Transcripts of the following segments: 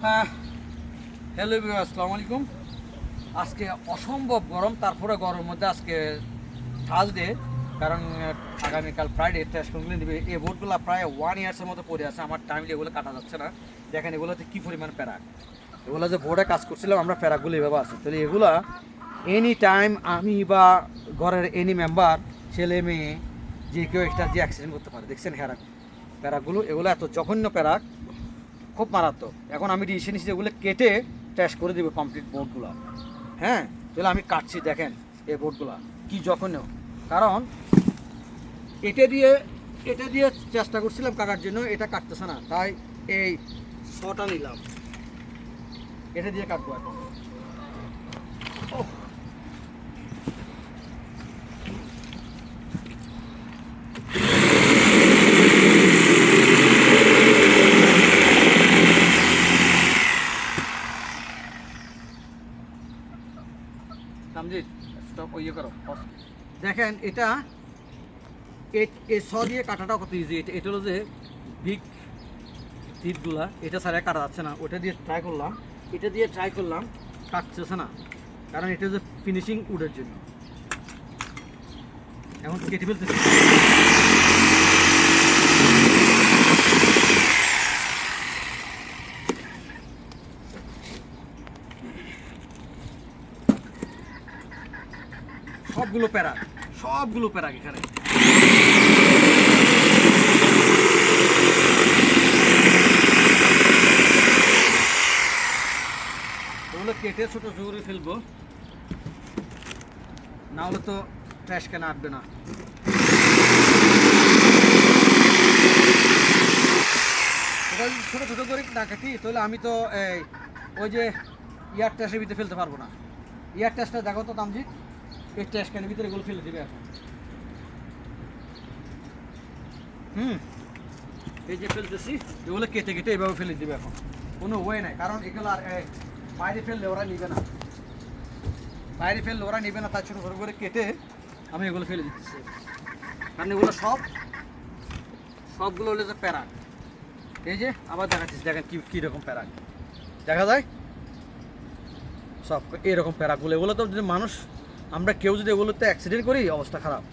হ্যাঁ, hello everyone, আসসালামু আলাইকুম। আজকে অসম্ভব গরম, তারপরে গরমের মধ্যে আজকে থার্সডে, কারণ আগামীকাল ফ্রাইডে টেস্ট করলে নেবে। এই বোর্ডগুলো প্রায় 1 ইয়ার্সের মতো পড়ে আছে, আমার টাইমলি এগুলো কাটা যাচ্ছে না। দেখেন এগুলোতে কী পরিমাণ প্যারাক, এগুলো যে বোর্ডে কাজ করছিলাম আমরা, প্যারাকগুলো এভাবে আছে। তাহলে এগুলা এনি টাইম আমি বা ঘরের এনি মেম্বার, ছেলে মেয়ে, যে কেউ একটা যে অ্যাক্সিডেন্ট করতে পারে। দেখছেন প্যারাকগুলো, এগুলো এত জঘন্য প্যারাক, খুব মারাত্মক। এখন আমি ডিসিশন নিচ্ছি এগুলো কেটে টেস্ট করে দেবো কমপ্লিট বোর্ডগুলো। হ্যাঁ, তাহলে আমি কাটছি, দেখেন এই বোর্ডগুলো কী জঘন্য। কারণ এটা দিয়ে চেষ্টা করছিলাম কাটার জন্য, এটা কাটতেছে না, তাই এই শটা নিলাম, এটা দিয়ে কাটবো এখন। ওহ, সামজিৎ স্টপ ইয়ে করো। দেখেন এটা এই শ দিয়ে কাটাটা কত ইজি। এটা হলো যে বিগ টিপগুলা, এটা ছাড়া কাটা যাচ্ছে না। ওটা দিয়ে ট্রাই করলাম, এটা দিয়ে ট্রাই করলাম, কাটতেছে না, কারণ এটা হচ্ছে ফিনিশিং উডের জন্য। এখন কেটে ফেলতেছি। সবগুলো প্যারাক এখানে। ওগুলো কেটে ছোটো করে ফেলবো, না হলে তো ট্র্যাশ কেন আটবে না। এটা যদি ছোটো ছোটো করে না কাটি, তাহলে আমি তো ওই যে ইয়ার ট্যাশের ভিতরে ফেলতে পারবো না। ইয়ার ট্যাশটা দেখো তো তামজিৎ, এই ট্যাশ ক্যানের ভিতরে এগুলো ফেলে দেবে এখন। এই যে ফেলতেছি, এগুলো কেটে কেটে এইভাবে ফেলে দেবে এখন, কোনো ওয়ে নাই। কারণ এগুলো আর বাইরে ফেললে ওরা নিবে না, তাই ছোটো ছোটো করে কেটে আমি এগুলো ফেলে দিচ্ছি। কারণ এগুলো সবগুলো হলে যে প্যারাক। এই যে আবার দেখাচ্ছি, দেখেন কীরকম প্যারাক দেখা যায়। সব এরকম প্যারাকগুলো, এগুলো তো যদি মানুষ, আমরা কেউ যদি এগুলোতে অ্যাক্সিডেন্ট করি, অবস্থা খারাপ।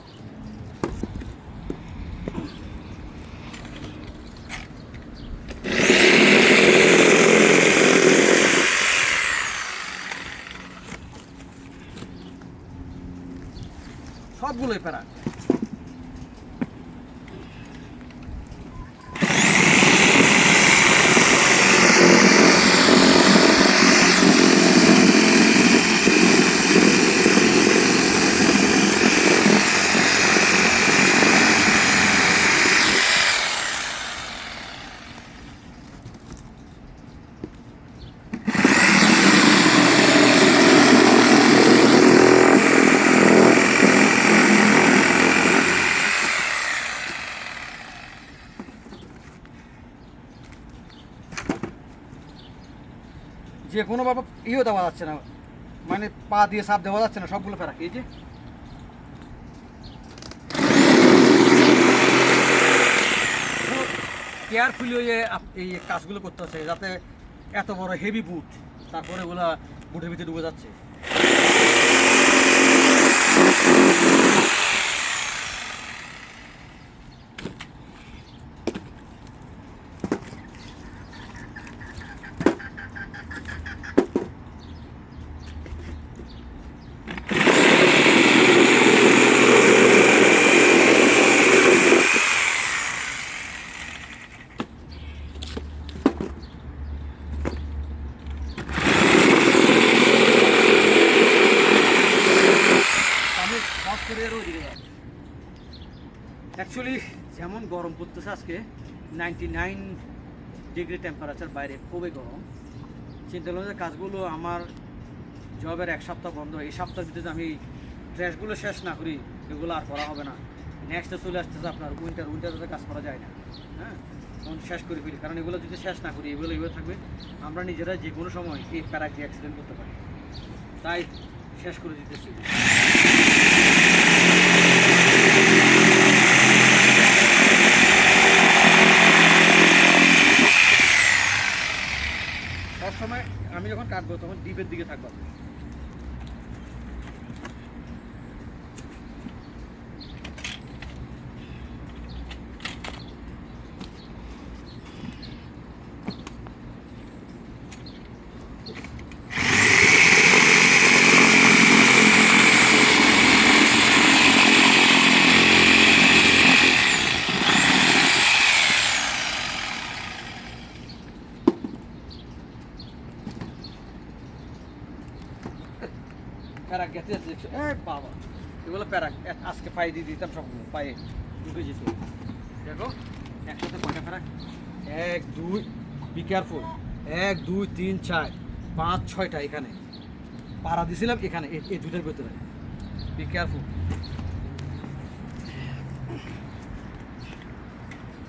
সবগুলোই প্যারাক। যে কোনোভাবে দেওয়া যাচ্ছে না, মানে পা দিয়ে সাপ দেওয়া যাচ্ছে না, সবগুলো প্যারাক। এই যে কেয়ারফুলি এই কাজগুলো করতে হচ্ছে, যাতে এত বড় হেভি বুট, তারপরে ওগুলা বুটের ভিতরে ডুবে যাচ্ছে। আমি সব করে ওইদিকে যাবো। অ্যাকচুয়ালি যেমন গরম পড়তেছে আজকে, 99 ডিগ্রি টেম্পারেচার, বাইরে খুবই গরম। চিন্তা করলাম যে কাজগুলো আমার জবের 1 সপ্তাহ বন্ধ, এই সপ্তাহের ভিতরে আমি ট্র্যাশগুলো শেষ না করি, এগুলো আর করা হবে না। নেক্সটে চলে আসতেছে আপনার উইন্টারে কাজ করা যায় না। হ্যাঁ, তখন শেষ করে ফেলি, কারণ এগুলো যদি শেষ না করি, এগুলো এইভাবে থাকবে, আমরা নিজেরা যে কোনো সময় এই প্যারাক দিয়ে অ্যাক্সিডেন্ট করতে পারি, তাই শেষ করে দিতেছি। সবসময় আমি যখন কাটবো তখন ডিপের দিকে থাকবো। প্যারাক গেছে বাবা, এগুলো প্যারাক আজকে পায়ে দিয়ে দিতাম সবগুলো, পায়ে ঢুকে যেত। দেখো একসাথে কয়টা প্যারাক, 1 2, বি কেয়ারফুল, 1 2 3 4 5 6টা এখানে পাড়া দিছিলাম, এখানে এই দুটার ভিতরে, বি কেয়ারফুল।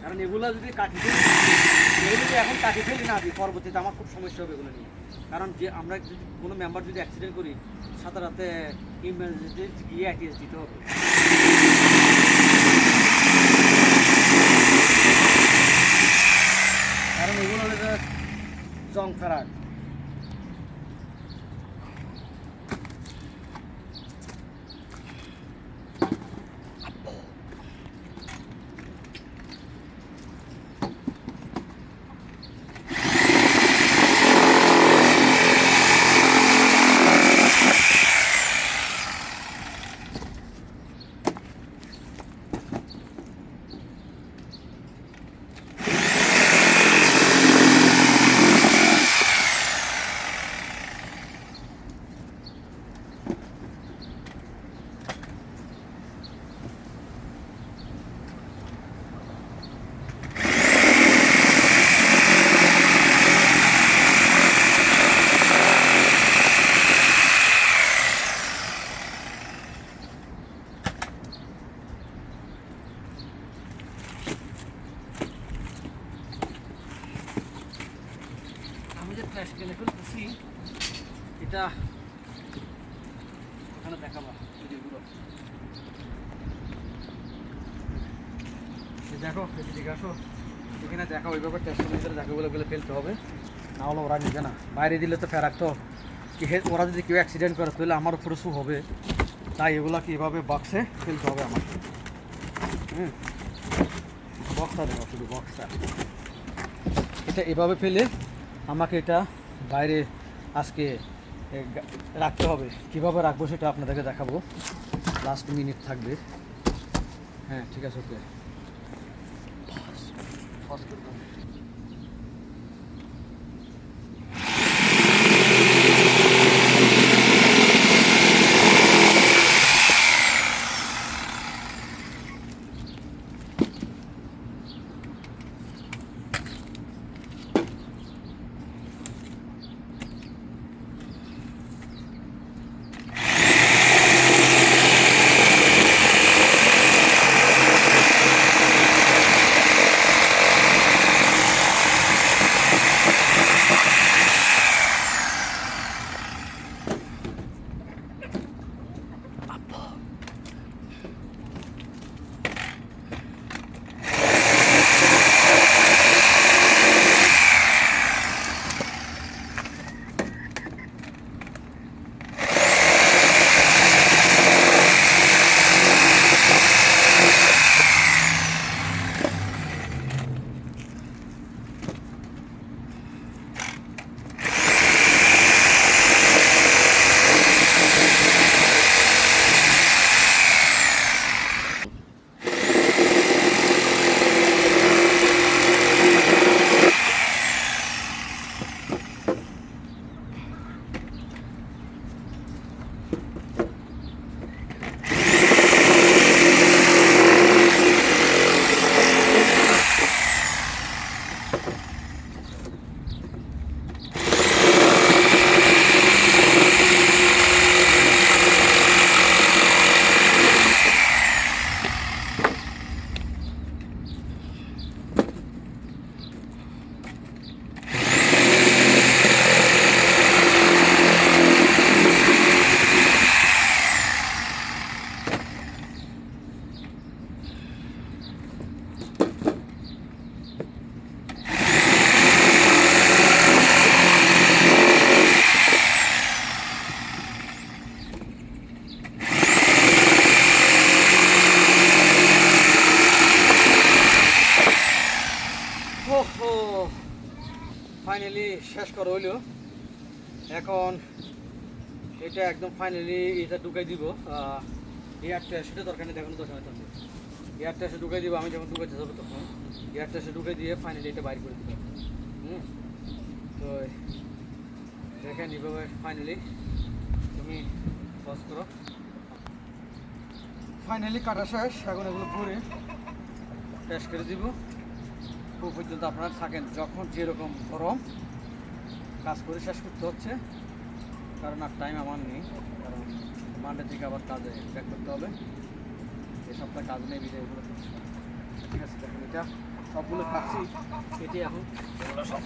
কারণ এগুলো যদি কাটি ফেলি, এগুলো যদি এখন কাটি ফেলি না দিই, পরবর্তীতে আমার খুব সমস্যা হবে এগুলো নিয়ে। কারণ যে আমরা যদি কোনো মেম্বার যদি অ্যাক্সিডেন্ট করি, সাথে রাতে ইমার্জেন্সি গিয়ে অ্যাটিএস দিতে হবে। কারণ এগুলো হলে জং ফেরাক। ক্র্যাশ কেনে ফেলতেছি, এটা ওখানে দেখাবো ভিডিওগুলো। দেখো এদিকে আসো, এখানে দেখা ওইভাবে টেস্টের ভিতরে দেখো, ওগুলো ফেলতে হবে, না হলে ওরা নিবে না। বাইরে দিলে তো ফেরাক, তো কি ওরা যদি কেউ অ্যাক্সিডেন্ট করে তাহলে আমার উপরে শু হবে, তাই এগুলো কীভাবে বক্সে ফেলতে হবে আমার। বক্সটা দেবো, শুধু বক্সটা, এটা এভাবে ফেলে আমাকে এটা বাইরে আজকে রাখতে হবে। কীভাবে রাখবো সেটা আপনাদেরকে দেখাবো, লাস্ট মিনিট থাকবে। হ্যাঁ ঠিক আছে, ওকে। ফাইনালি শেষ করা হইলো। এখন এটা একদম ফাইনালি এটা ঢুকাই দিব। এয়ারটা সেটা দরকার নেই, দেখানো দরকার নেই। এয়ারটা এসে ঢুকাই দিব, আমি যখন ঢুকাইতে যাবো তখন এয়ারটা এসে ঢুকাই দিয়ে ফাইনালি এটা বাইর করে দিব। তো দেখেন এইভাবে ফাইনালি তুমি পজ করো। ফাইনালি কাটা শেষ। এখন এগুলো ভরে টেস্ট করে দিব। খুব পর্যন্ত আপনারা থাকেন, যখন যেরকম গরম কাজ করে শেষ করতে হচ্ছে, কারণ আর টাইম আমার নেই। কারণ মানডে থেকে আবার কাজে ব্যাক করতে হবে। এই সপ্তাহে কাজ নেই, বিজয় এগুলো করছি। ঠিক আছে, দেখেন এটা সবগুলো খাচ্ছি কেটে এখন এগুলো সব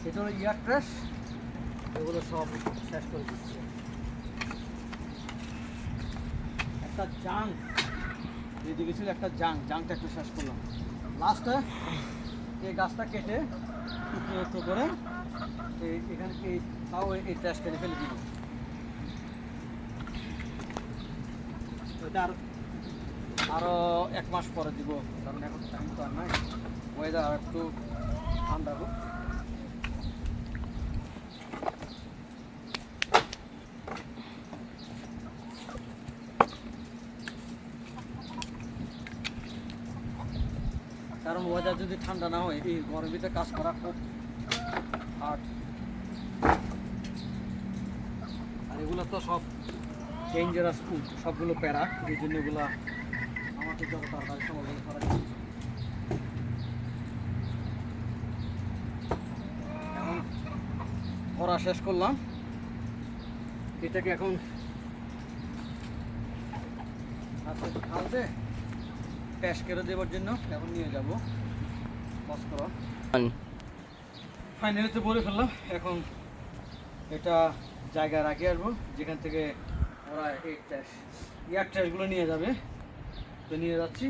এটা হলো ইয়ার ট্রেস, এগুলো সব শেষ করে দিচ্ছে। একটা জাং এদিকে ছিল, একটা জাংটা একটু শেষ করলাম। লাস্টে এই গাছটা কেটে একটু করে এখানে তাও এই ট্রেস কেটে ফেলে দিব। এটা আরও 1 মাস পরে দিব, কারণ এখন টাইম তো আর নাই। ওয়েদার আর একটু ঠান্ডা হোক। কারণ ওয়েদার যদি ঠান্ডা না হয়, এই গরমের কাজ করা খুব হার্ড। আর এগুলো তো সব ডেঞ্জারাস ফুড, সবগুলো প্যারা, এই জন্য এগুলো আমাকে যত তাড়াতাড়ি সম্ভব করা যায়। এখন করা শেষ করলাম, এটাকে এখন খালতে টেস্ট করে দেওয়ার জন্য এখন নিয়ে যাবো। বস করো। ফাইনালি তো বলে ফেললাম। এখন এটা জায়গায় রাখি আসবো, যেখান থেকে ওরা এই এয়ার ট্রেসগুলো নিয়ে যাবে। তো নিয়ে যাচ্ছি,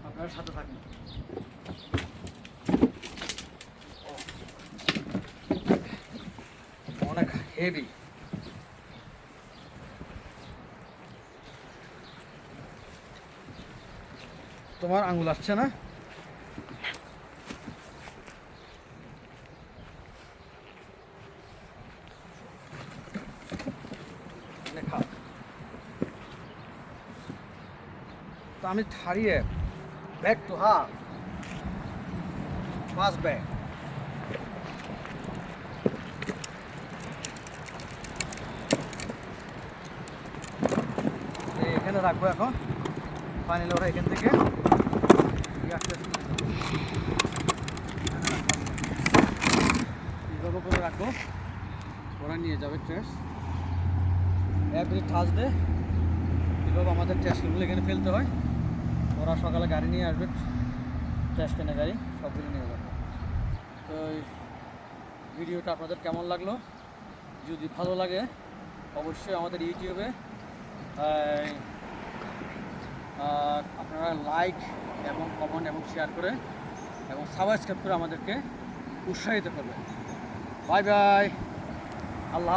আপনারা সাথে থাকুন। অনেক হেভি। তোমার আঙুল আসছে না? তো আমি ছাড়িয়ে ব্যাগ তো পাঁচ ব্যাগ এখানে রাখবো। এখন ফাইনালি ওরা এখান থেকে এইভাবে করে রাখবো, ওরা নিয়ে যাবে ট্রেস। এভরি থার্সডে এভাবে আমাদের ট্রেসগুলো এখানে ফেলতে হয়। ওরা সকালে গাড়ি নিয়ে আসবে, ট্রেস কেনে গাড়ি সবগুলো নিয়ে যাবে। তো ভিডিওটা আপনাদের কেমন লাগলো? যদি ভালো লাগে অবশ্যই আমাদের ইউটিউবে আপনারা লাইক এবং কমেন্ট এবং শেয়ার করে এবং সাবস্ক্রাইব করে আমাদেরকে উৎসাহিত করবেন। বাই বাই, আল্লাহ।